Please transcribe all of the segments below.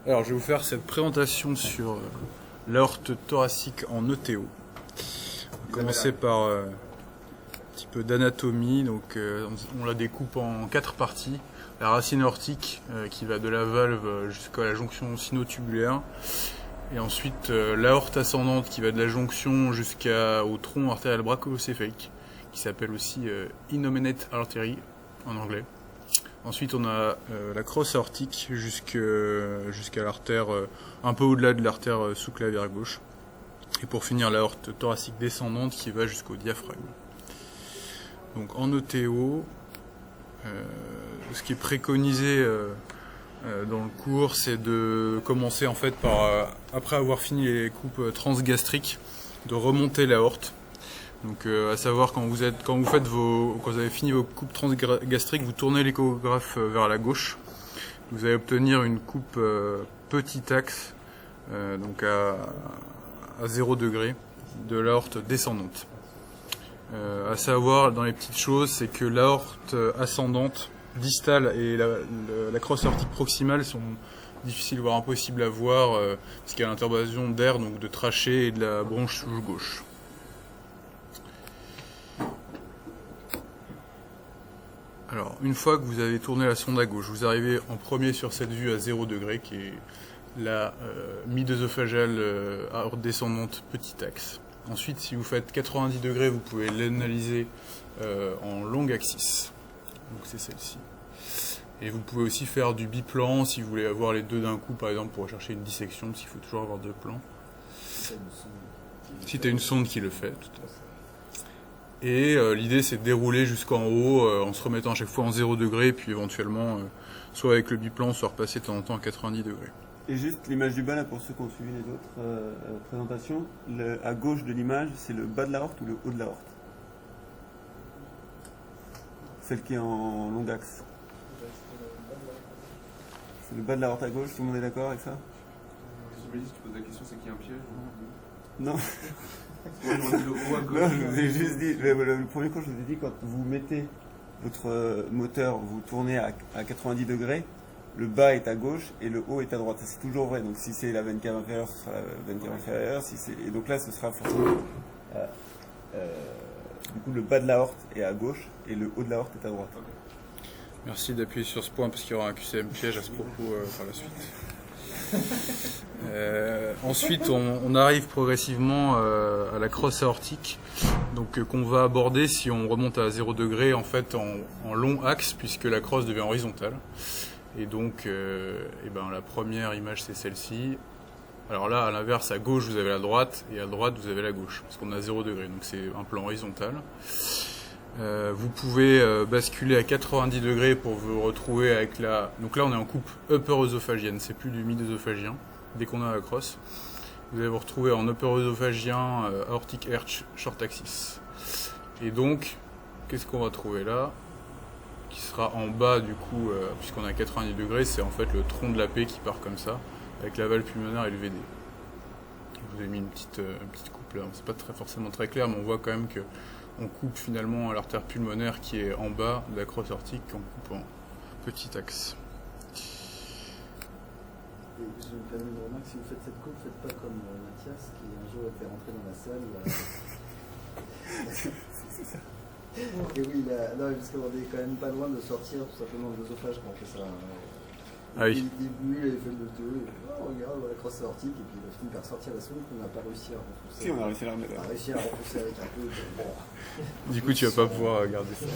Alors, je vais vous faire cette présentation sur l'aorte thoracique en ETO. On va commencer par un petit peu d'anatomie. Donc, on la découpe en 4 parties. La racine aortique qui va de la valve jusqu'à la jonction sino-tubulaire. Et ensuite, l'aorte ascendante qui va de la jonction jusqu'au tronc artériel brachio-céphalique, qui s'appelle aussi innominate artery en anglais. Ensuite, on a la crosse aortique jusqu'à l'artère, un peu au-delà de l'artère sous-clavière gauche. Et pour finir, l'aorte thoracique descendante qui va jusqu'au diaphragme. Donc en ETO, ce qui est préconisé dans le cours, c'est de commencer en fait par, après avoir fini les coupes transgastriques, de remonter l'aorte. Donc à savoir quand vous avez fini vos coupes transgastriques, vous tournez l'échographe vers la gauche. Vous allez obtenir une coupe petit axe, donc à 0 degré de l'aorte descendante. À savoir dans les petites choses, c'est que l'aorte ascendante distale et la crosse aortique proximale sont difficiles voire impossibles à voir parce qu'il y a l'intervasion d'air, donc de trachée et de la bronche gauche. Alors, une fois que vous avez tourné la sonde à gauche, vous arrivez en premier sur cette vue à 0 degré, qui est la mid-œsophagale aorte descendante petit axe. Ensuite, si vous faites 90 degrés, vous pouvez l'analyser en longue axis. Donc c'est celle-ci. Et vous pouvez aussi faire du biplan si vous voulez avoir les deux d'un coup, par exemple, pour rechercher une dissection, parce qu'il faut toujours avoir deux plans. Si tu as une sonde qui le fait, tout à fait. Et l'idée c'est de dérouler jusqu'en haut en se remettant à chaque fois en 0 degré, puis éventuellement soit avec le biplan, soit repasser de temps en temps à 90 degrés. Et juste l'image du bas là pour ceux qui ont suivi les autres présentations, à gauche de l'image c'est le bas de l'aorte ou le haut de l'aorte? Celle qui est en long axe. C'est le bas de l'aorte à gauche, tout le monde est d'accord avec ça? Je me dis, tu poses la question, c'est qu'il y a un piège? Non. Moi, je dis le haut à gauche. Non, je vous ai juste dit, le premier cours, je vous ai dit, quand vous mettez votre moteur, vous tournez à 90 degrés, le bas est à gauche et le haut est à droite. Ça, c'est toujours vrai. Donc, si c'est la veine cave inférieure, ce sera la veine cave inférieure. Et donc là, ce sera forcément. Du coup, le bas de l'aorte est à gauche et le haut de l'aorte est à droite. Merci d'appuyer sur ce point parce qu'il y aura un QCM piège à ce propos par la suite. Ensuite, on arrive progressivement à la crosse aortique, donc qu'on va aborder si on remonte à 0 degré en fait en long axe puisque la crosse devient horizontale. Et donc, la première image c'est celle-ci. Alors là, à l'inverse, à gauche vous avez la droite et à droite vous avez la gauche parce qu'on a 0 degré, donc c'est un plan horizontal. Vous pouvez basculer à 90 degrés pour vous retrouver avec la... Donc là on est en coupe upper œsophagienne, c'est plus du mid-œsophagien. Dès qu'on a la crosse, vous allez vous retrouver en upper œsophagien, aortic arch, short axis. Et donc, qu'est-ce qu'on va trouver là? Qui sera en bas du coup, puisqu'on a 90 degrés, c'est en fait le tronc de la paix qui part comme ça, avec la valve pulmonaire et le VD. Je vous ai mis une petite coupe là, c'est pas forcément très clair, mais on voit quand même que on coupe finalement l'artère pulmonaire qui est en bas de la crosse aortique, qu'on coupe en petit axe. Et je me permets de remarquer, si vous faites cette coupe, faites pas comme Mathias qui un jour était rentré dans la salle. Et oui, non, parce qu'on est quand même pas loin de sortir tout simplement de l'œsophage quand on fait ça. Ah oui. Il avait fait le théo, regarde la crosse aortique, et puis il a fini par sortir la sonde qu'on n'a pas réussi à repousser. Si, on a réussi à la remettre. On a réussi à la repousser avec un peu de... Bon. Du coup, tu vas pas pouvoir garder ça.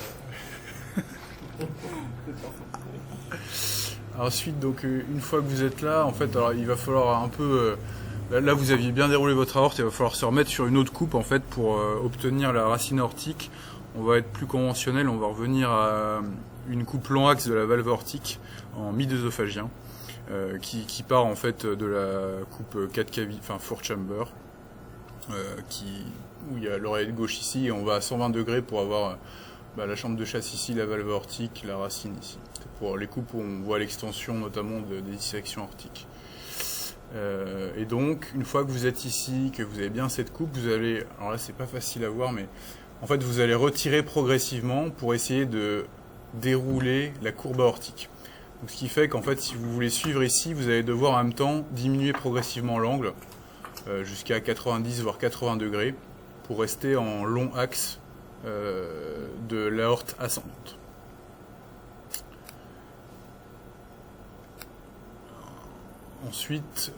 Ensuite, donc, une fois que vous êtes là, en fait, alors, il va falloir un peu... Là, vous aviez bien déroulé votre aorte, il va falloir se remettre sur une autre coupe, en fait, pour obtenir la racine aortique. On va être plus conventionnel, on va revenir à une coupe long axe de la valve aortique en mid-œsophagien, qui part, en fait, de la coupe 4 cavités, enfin, 4 chamber, où il y a l'oreillette gauche ici, et on va à 120 degrés pour avoir la chambre de chasse ici, la valve aortique, la racine ici. C'est pour les coupes où on voit l'extension notamment des dissections aortiques. Et donc, une fois que vous êtes ici, que vous avez bien cette coupe, vous allez, alors là c'est pas facile à voir, mais en fait vous allez retirer progressivement pour essayer de dérouler la courbe aortique. Donc, ce qui fait qu'en fait, si vous voulez suivre ici, vous allez devoir en même temps diminuer progressivement l'angle jusqu'à 90 voire 80 degrés pour rester en long axe de l'aorte ascendante. Ensuite,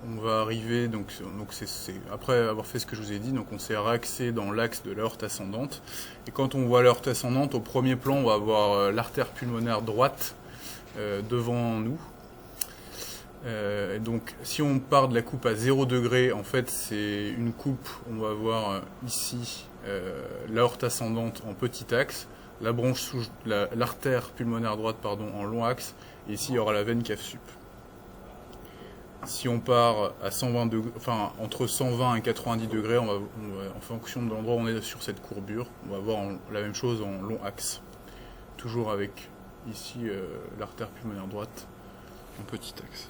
on va arriver, donc après avoir fait ce que je vous ai dit, donc on s'est réaxé dans l'axe de l'aorte ascendante. Et quand on voit l'aorte ascendante, au premier plan, on va avoir l'artère pulmonaire droite devant nous. Donc si on part de la coupe à 0 degré, en fait c'est une coupe, on va voir ici l'aorte ascendante en petit axe, l'artère pulmonaire droite en long axe, et ici il y aura la veine cave sup. Si on part à 120 degrés, enfin entre 120 et 90 degrés, on va, en fonction de l'endroit où on est sur cette courbure, on va voir la même chose en long axe. Toujours avec ici l'artère pulmonaire droite en petit axe.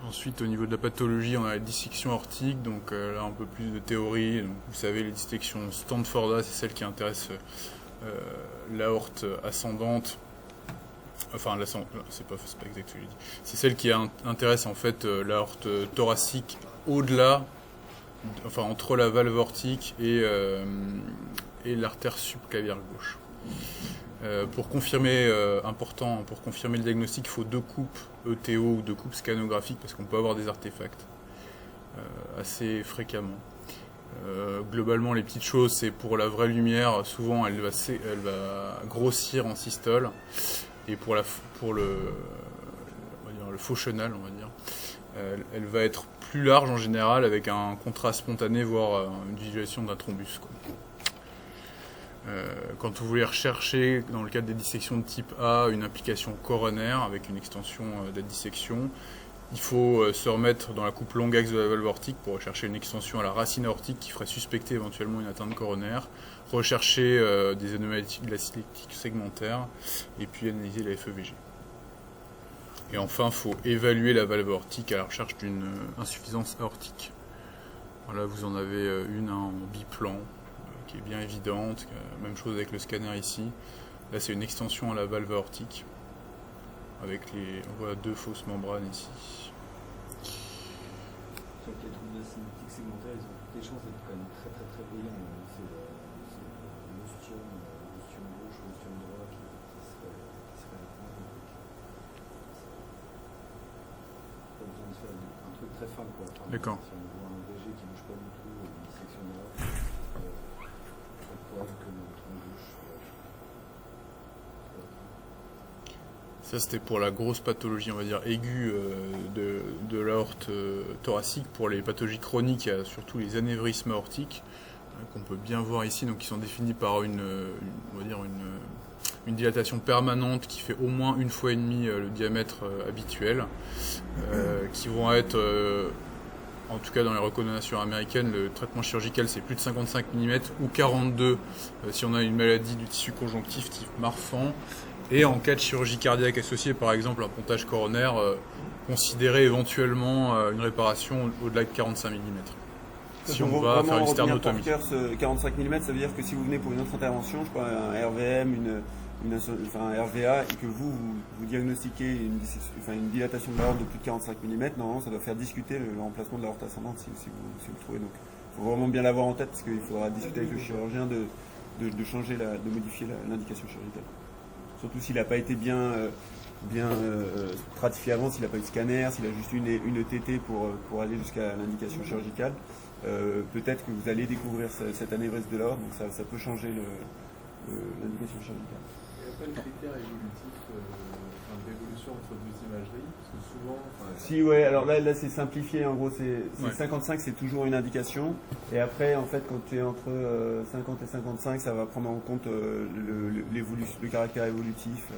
Ensuite, au niveau de la pathologie, on a la dissection aortique, donc là un peu plus de théorie. Donc, vous savez, les dissections Stanforda, c'est celle qui intéresse l'aorte ascendante. Enfin, c'est pas exact ce que j'ai dit. C'est celle qui intéresse en fait l'aorte thoracique au-delà, enfin entre la valve aortique et l'artère subclavière gauche. Pour confirmer, important, pour confirmer le diagnostic, il faut 2 coupes ETO ou 2 coupes scanographiques parce qu'on peut avoir des artefacts assez fréquemment. Globalement, les petites choses, c'est pour la vraie lumière, souvent elle va grossir en systole. Et pour le faux chenal, on va dire, elle va être plus large en général avec un contraste spontané, voire une visualisation d'un thrombus, quoi. Quand vous voulez rechercher, dans le cadre des dissections de type A, une implication coronaire avec une extension de la dissection, il faut se remettre dans la coupe longue axe de la valve aortique pour rechercher une extension à la racine aortique qui ferait suspecter éventuellement une atteinte coronaire, rechercher des anomalies de la signalétique segmentaire et puis analyser la FEVG. Et enfin, il faut évaluer la valve aortique à la recherche d'une insuffisance aortique. Voilà, vous en avez une en biplan qui est bien évidente, même chose avec le scanner ici. Là, c'est une extension à la valve aortique avec on voit 2 fausses membranes ici. Sur les troubles de la signalétique segmentaire, ils ont toutes les chances d'être quand même très très très brillants. C'est l'ostium gauche, l'ostium droit qui serait à la fin. Pas besoin de faire un truc très fin, quoi. D'accord. Si on voit un VG qui ne bouge pas du tout, une dissection de l'aorte, on pourra que le tronc gauche. Ça, c'était pour la grosse pathologie, on va dire, aiguë de l'aorte thoracique. Pour les pathologies chroniques, il y a surtout les anévrismes aortiques, qu'on peut bien voir ici, donc qui sont définis par une dilatation permanente qui fait au moins 1,5 fois le diamètre habituel, qui vont être, en tout cas dans les recommandations américaines, le traitement chirurgical c'est plus de 55 mm ou 42 si on a une maladie du tissu conjonctif type Marfan. Et en cas de chirurgie cardiaque associée, par exemple un pontage coronaire, considérer éventuellement une réparation au-delà de 45 mm. Si on va faire une sternotomie. 45 mm, ça veut dire que si vous venez pour une autre intervention, je sais pas, un RVM, un RVA, et que vous diagnostiquez une dilatation de l'aorte de plus de 45 mm, normalement ça doit faire discuter le remplacement de l'aorte ascendante si vous le trouvez. Donc il faut vraiment bien l'avoir en tête parce qu'il faudra discuter avec le chirurgien de modifier l'indication chirurgicale. Surtout s'il n'a pas été bien stratifié avant, s'il n'a pas eu de scanner, s'il a juste une ETT pour aller jusqu'à l'indication chirurgicale. Peut-être que vous allez découvrir cette anévrisme de l'aorte, donc ça peut changer l'indication chirurgicale. Il n'y a pas de critères évolutifs d'évolution entre 2 imageries, parce que souvent... Si, ouais, alors là c'est simplifié, en gros, c'est 55, c'est toujours une indication, et après, en fait, quand tu es entre 50 et 55, ça va prendre en compte le caractère évolutif.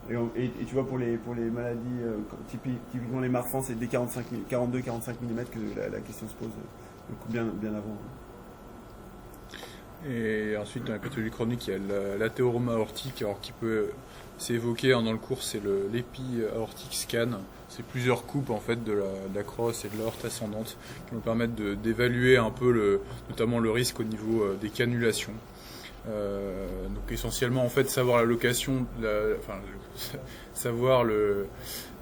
Et tu vois, pour les maladies, typiquement les Marfan, c'est dès 42-45 mm que la question se pose, bien avant. Et ensuite, dans la pathologie chronique, il y a l'athéorome aortique, alors qui peut s'évoquer dans le cours, c'est l'épi aortic scan. C'est plusieurs coupes en fait de la crosse et de l'aorte ascendante qui vont permettre d'évaluer un peu notamment le risque au niveau des cannulations. Donc essentiellement en fait savoir la location, savoir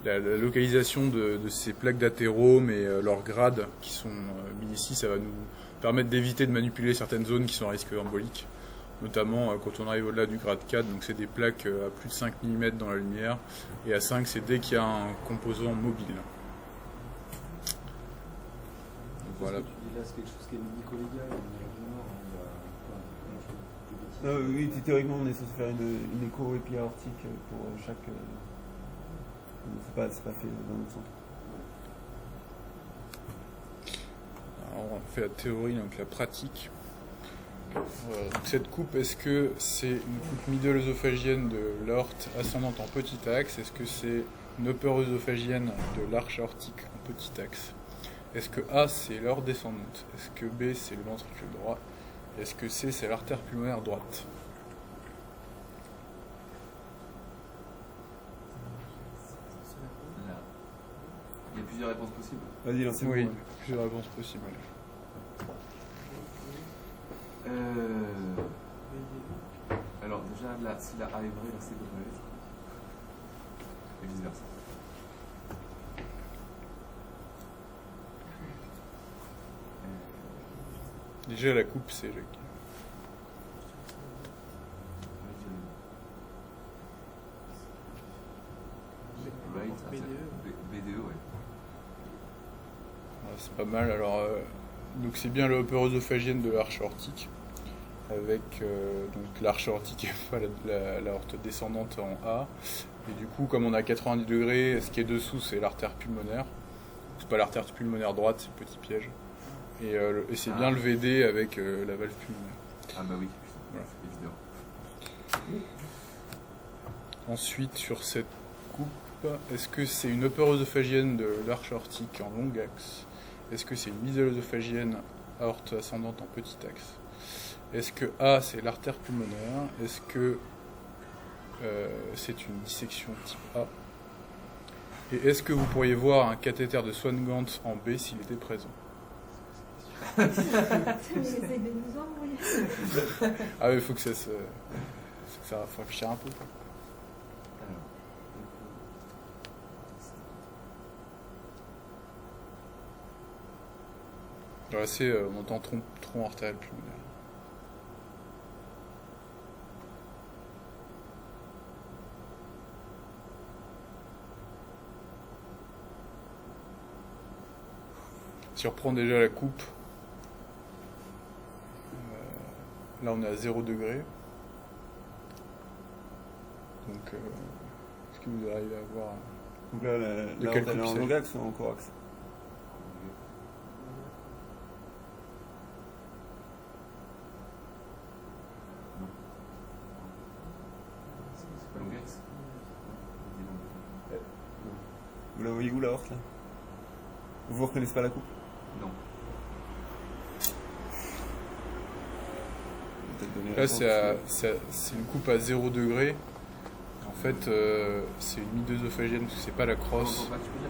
la localisation de ces plaques d'athérome et leur grade qui sont mis ici, ça va nous permettre d'éviter de manipuler certaines zones qui sont à risque embolique, notamment quand on arrive au-delà du grade 4, donc c'est des plaques à plus de 5 mm dans la lumière, et à 5 c'est dès qu'il y a un composant mobile. Donc, voilà. Tu dis là, c'est quelque chose qui est médico-légal, en Amérique du Nord, il y a plein de choses de bêtises. Oui, théoriquement, on est censé faire une écho épi aortique pour chaque. C'est pas fait dans notre centre. Alors, on fait la théorie, donc la pratique. Donc cette coupe, est-ce que c'est une coupe middle-œsophagienne de l'aorte ascendante en petit axe? Est-ce que c'est une upper-œsophagienne de l'arche aortique en petit axe? Est-ce que A, c'est l'aorte descendante? Est-ce que B, c'est le ventricule droit? Est-ce que C, c'est l'artère pulmonaire droite? Là. Il y a plusieurs réponses possibles. Vas-y, lancez-vous. Oui, plusieurs réponses possibles. Alors déjà, là, si la A est vraie, la C devrait l'être. Et vice versa. Déjà, la coupe, c'est... Right, BDE, ouais. C'est pas mal. Alors, donc c'est bien le upper-œsophagienne de l'arche aortique, avec donc l'arche aortique et pas l'aorte descendante en A. Et du coup, comme on a 90 degrés, ce qui est dessous, c'est l'artère pulmonaire. C'est pas l'artère pulmonaire droite, c'est le petit piège. Et c'est bien le VD avec la valve pulmonaire. Ah bah oui, Voilà. c'est évident. Ensuite, sur cette coupe, est-ce que c'est une upper-œsophagienne de l'arche aortique en long axe? Est-ce que c'est une middle-œsophagienne aorte ascendante en petit axe? Est-ce que A, c'est l'artère pulmonaire? Est-ce que c'est une dissection type A? Et est-ce que vous pourriez voir un cathéter de Swan-Ganz en B s'il était présent? J'essaie de nous envoyer. Ah oui, il faut que ça se... faut réfléchir un peu. Alors, Voilà, c'est on entend tronc artériel pulmonaire. Si on reprend déjà la coupe, là on est à 0 degré. Donc, est-ce que vous arrivez à voir? Donc là, De la quelle elle est coupe en c'est long axe ou en coaxe? c'est pas Longax. Vous la voyez où la horte là? Vous reconnaissez pas la coupe? Non. Peut-être donner la Là réponse. c'est une coupe à 0 degré. En fait, c'est une mid-œsophagienne parce que c'est pas la crosse. Tu peux dire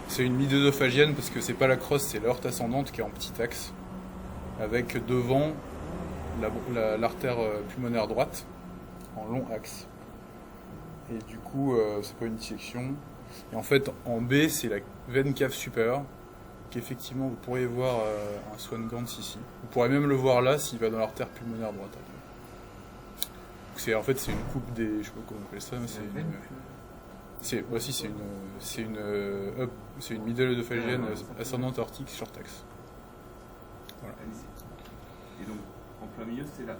C'est une mid-œsophagienne parce que c'est pas la crosse, c'est l'aorte ascendante qui est en petit axe, avec devant l'artère pulmonaire droite en long axe. Et du coup, c'est pas une dissection. Et en fait, en B, c'est la veine cave supérieure, qu'effectivement vous pourriez voir un Swan-Ganz ici. Vous pourrez même le voir là s'il va dans l'artère pulmonaire droite. En fait, c'est une coupe des, je sais pas comment on appelle ça, mais c'est une middle œsophagienne ascendante aortique short axe. Voilà. Allez-y. Et donc, en plein milieu, c'est là.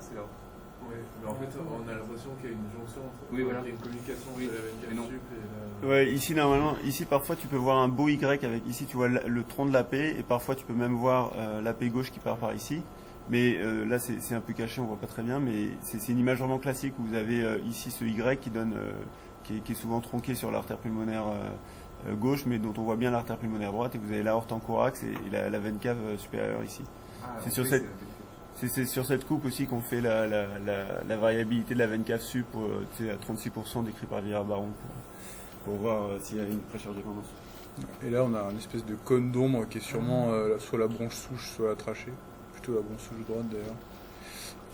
Ouais, mais en fait, on a l'impression qu'il y a une jonction entre. Oui, voilà. Il y a une communication Oui, entre la veine mais non. cave sup et la. Ouais, ici normalement, ici parfois tu peux voir un beau Y avec ici tu vois le tronc de l'AP et parfois tu peux même voir l'AP gauche qui part par ici. Mais là c'est un peu caché, on voit pas très bien, mais c'est une image vraiment classique où vous avez ici ce Y qui donne, qui est souvent tronqué sur l'artère pulmonaire gauche, mais dont on voit bien l'artère pulmonaire droite et vous avez l'aorte en corax et la veine cave supérieure ici. Ah, C'est ok, sur cette- C'est sur cette coupe aussi qu'on fait la variabilité de la veine cave sup à 36% décrit par Villard-Baron pour voir s'il y a une précharge-dépendance. Et là, on a une espèce de cône d'ombre qui est sûrement soit la branche souche, soit la trachée. Plutôt la branche souche droite d'ailleurs.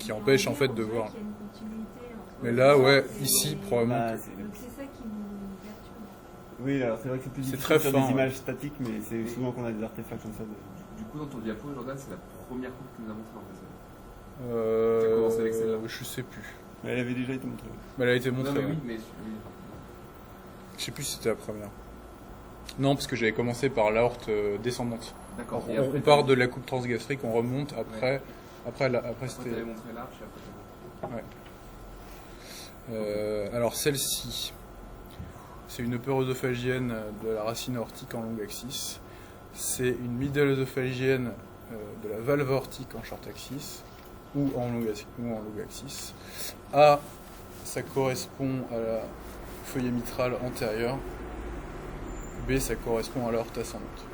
qui empêche en fait de On dirait voir. qu'il y a une continuité entre Mais là, ouais, et- ici, probablement. Bah, Donc c'est ça qui nous perturbe. Oui, alors c'est vrai que c'est plus C'est difficile très de faire fin, des ouais. images statiques, mais c'est souvent qu'on a des artefacts comme ça. Du coup, dans ton diapo, Jordan, c'est la première coupe que tu nous as montrée en fait. T'as commencé avec celle-là. Je sais plus. Mais elle avait déjà été montrée. Mais elle a été Non, montrée. mais ouais. oui, mais. Oui. Je sais plus si c'était la première. Non, parce que j'avais commencé par l'aorte descendante. D'accord. On, Et après, on part de la coupe transgastrique, on remonte après. Après Après, c'était. t'avais montré l'arche et après, Alors celle-ci, c'est une upper œsophagienne de la racine aortique en longue axis. C'est une middle œsophagienne de la valve aortique en short axis ou en long axis. A, ça correspond à la feuillet mitral antérieure. B, ça correspond à l'aorte ascendante.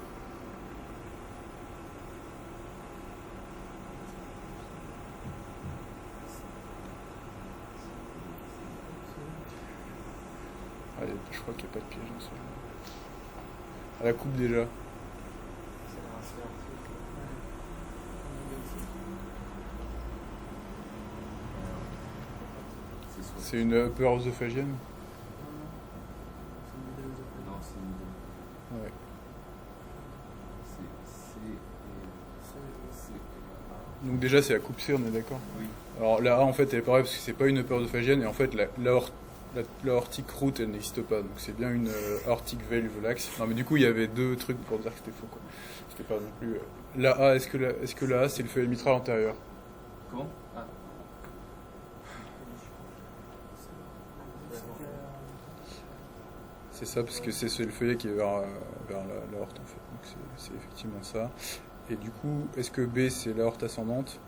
Allez, je crois qu'il n'y a pas de piège dans ce jeu. À la coupe déjà. C'est une upper œsophagienne. Non, c'est une. Ouais. C'est. Donc déjà c'est la coupe C, on est d'accord. Oui. Alors la A en fait elle est pareille parce que c'est pas une upper œsophagienne et en fait l'aortic root elle n'existe pas. Donc c'est bien une aortic valve lax. Non mais du coup il y avait deux trucs pour dire que c'était faux quoi. C'était pas non plus. La A, est-ce que la A c'est le feuillet mitral antérieur? Comment? Ah. C'est ça, parce que c'est le feuillet qui est vers l'aorte en fait. Donc c'est effectivement ça. Et du coup, est-ce que B c'est l'aorte ascendante?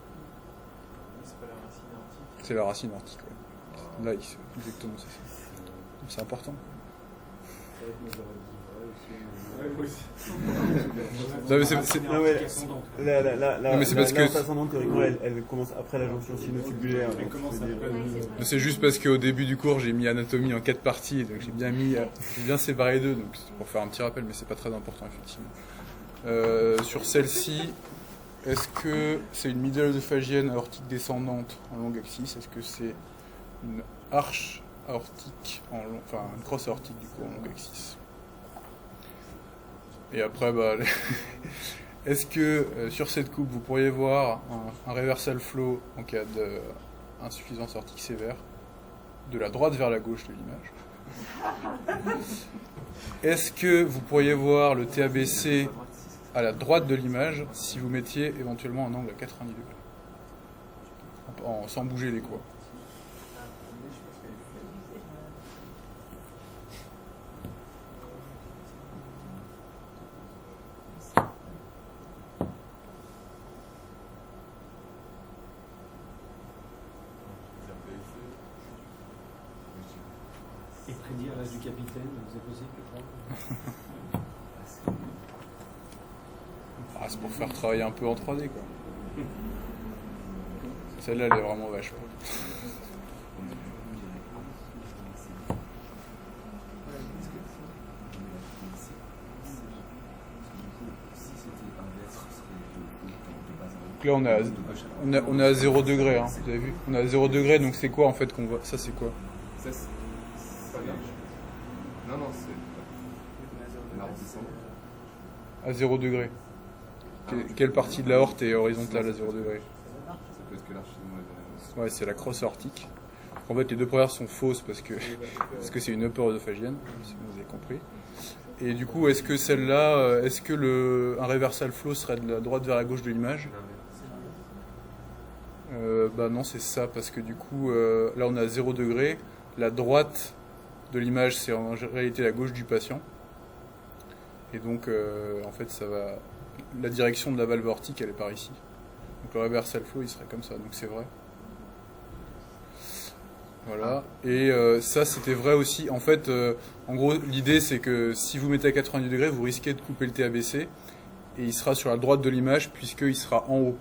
C'est pas la racine aortique. C'est la racine aortique, ouais. Là, exactement, c'est ça. Donc, c'est important. Non, mais c'est- Non, mais Non, mais c'est parce que- l'aorte ascendante, théoriquement, elle commence après la jonction sinotubulaire. Elle donc commence je veux dire, après. Mais c'est juste parce qu'au début du cours, j'ai mis anatomie en 4 parties, donc j'ai bien séparé les deux, donc c'est pour faire un petit rappel, mais c'est pas très important effectivement. Sur celle-ci, est-ce que c'est une middle œsophagienne aortique descendante en longue axis? Est-ce que c'est une arche aortique enfin une crosse aortique du coup en longue axis? Et après, bah, est-ce que sur cette coupe, vous pourriez voir un reversal flow en cas d'insuffisance aortique sévère, de la droite vers la gauche de l'image? Est-ce que vous pourriez voir le TABC à la droite de l'image si vous mettiez éventuellement un angle à 90 degrés, sans bouger les quoi? Et prédire l'âge du capitaine, c'est possible, je crois. Ah, c'est pour faire travailler un peu en 3D quoi. Celle-là elle est vraiment vache. Ouais. Donc là on est à 0 degré, hein, vous avez vu? On est à 0 degré, donc c'est quoi en fait qu'on voit? Ça c'est quoi? Ça, c'est pas large. Non, non, c'est. L'arbre descendant. À 0 degré. Quelle partie de l'aorte est horizontale à 0 degré? Ça peut être que l'arche, c'est Ouais, c'est la crosse aortique. En fait, les deux premières sont fausses parce que c'est une upper œsophagienne, si vous avez compris. Et du coup, est-ce que celle-là, est-ce que un reversal flow serait de la droite vers la gauche de l'image? Bah non, c'est ça, parce que du coup, là on est à 0 degré. La droite de l'image, c'est en réalité la gauche du patient. Et donc, en fait, ça va. La direction de la valve aortique, elle est par ici. Donc le reversal flow, il serait comme ça, donc c'est vrai. Voilà. Et ça, c'était vrai aussi. En fait, en gros, l'idée, c'est que si vous mettez à 90 degrés, vous risquez de couper le TABC. Et il sera sur la droite de l'image, puisqu'il sera en haut.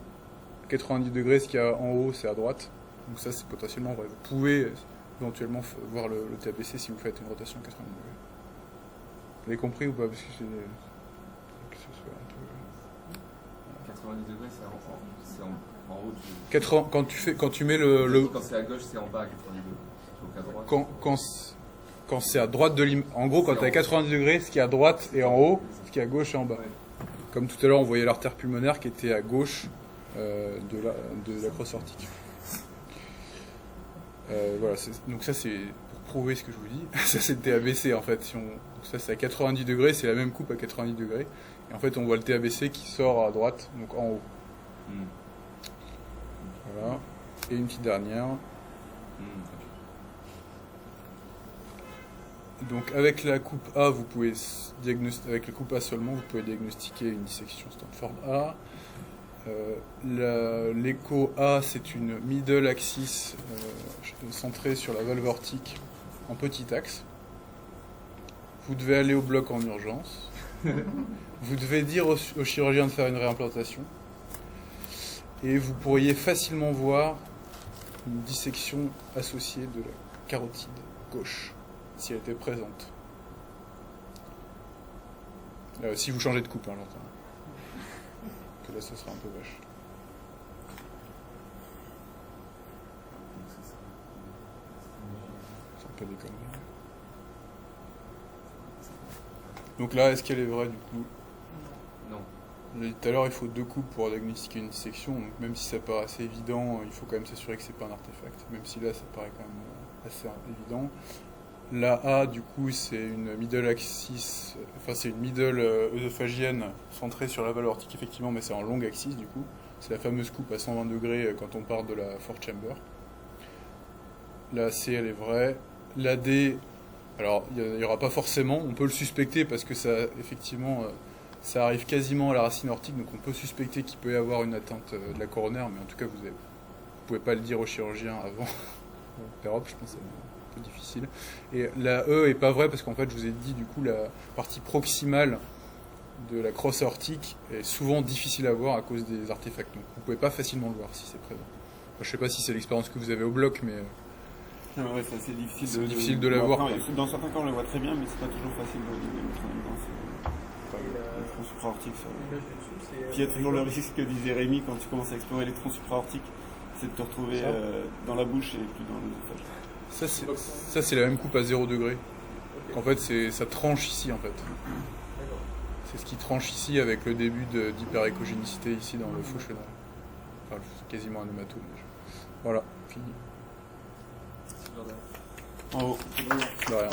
90 degrés, ce qu'il y a en haut, c'est à droite. Donc ça, c'est potentiellement vrai. Vous pouvez éventuellement voir le TABC si vous faites une rotation à 90 degrés. Vous avez compris ou pas? Parce que c'est... que ce soit un peu... 90 degrés, c'est En haut, 80 quand tu mets le quand c'est à gauche, c'est en bas à 90 degrés. Donc à droite. quand c'est à droite de en gros, quand tu es à 90 degrés, ce qui est à droite est en haut, ce qui est à gauche est en bas. Ouais. Comme tout à l'heure, on voyait l'artère pulmonaire qui était à gauche de la crosse aortique. Voilà, donc ça c'est pour prouver ce que je vous dis. Ça c'est le TABC en fait. Donc ça c'est à 90 degrés, c'est la même coupe à 90 degrés. Et en fait on voit le TABC qui sort à droite, donc en haut. Voilà. Et une petite dernière. Donc avec la coupe A, vous pouvez avec la coupe A seulement, vous pouvez diagnostiquer une dissection Stanford A. L'écho A, c'est une middle axis centrée sur la valve aortique en petit axe. Vous devez aller au bloc en urgence. Vous devez dire au chirurgien de faire une réimplantation. Et vous pourriez facilement voir une dissection associée de la carotide gauche, si elle était présente. Si vous changez de coupe, hein, j'entends. Que là, ce sera un peu vache. C'est un peu des conneries. Donc là, est-ce qu'elle est vraie, du coup? Non. On l'a dit tout à l'heure, il faut 2 coupes pour diagnostiquer une dissection. Donc même si ça paraît assez évident, il faut quand même s'assurer que c'est pas un artefact. Même si là, ça paraît quand même assez évident. La A, du coup, c'est une middle axis, enfin c'est une middle œsophagienne centrée sur la valve aortique, effectivement, mais c'est en longue axis, du coup. C'est la fameuse coupe à 120 degrés quand on part de la fourth chamber. La C, elle est vraie. La D, alors il n'y aura pas forcément, on peut le suspecter parce que ça, effectivement, ça arrive quasiment à la racine aortique, donc on peut suspecter qu'il peut y avoir une atteinte de la coronaire, mais en tout cas, vous pouvez pas le dire au chirurgien avant. Pérop, je pense que c'est un peu difficile. Et la E est pas vraie parce qu'en fait, je vous ai dit, du coup, la partie proximale de la crosse aortique est souvent difficile à voir à cause des artefacts. Donc vous pouvez pas facilement le voir si c'est présent. Enfin, je sais pas si c'est l'expérience que vous avez au bloc, mais Non, ouais, c'est assez difficile, c'est difficile de la voir. Après, dans certains cas, on la voit très bien, mais c'est pas toujours facile de mettre en évidence les troncs supraortiques. Puis il y a toujours le risque que disait Rémi quand tu commences à explorer les troncs supraortiques, c'est de te retrouver dans la bouche et plus dans l'œsophage. Ça c'est la même coupe à 0 degré. En fait, ça tranche ici, en fait. C'est ce qui tranche ici avec le début d'hyperéchogénicité ici dans le faux chenal. Enfin, c'est quasiment un hématome déjà. Voilà, fini. En haut. De rien.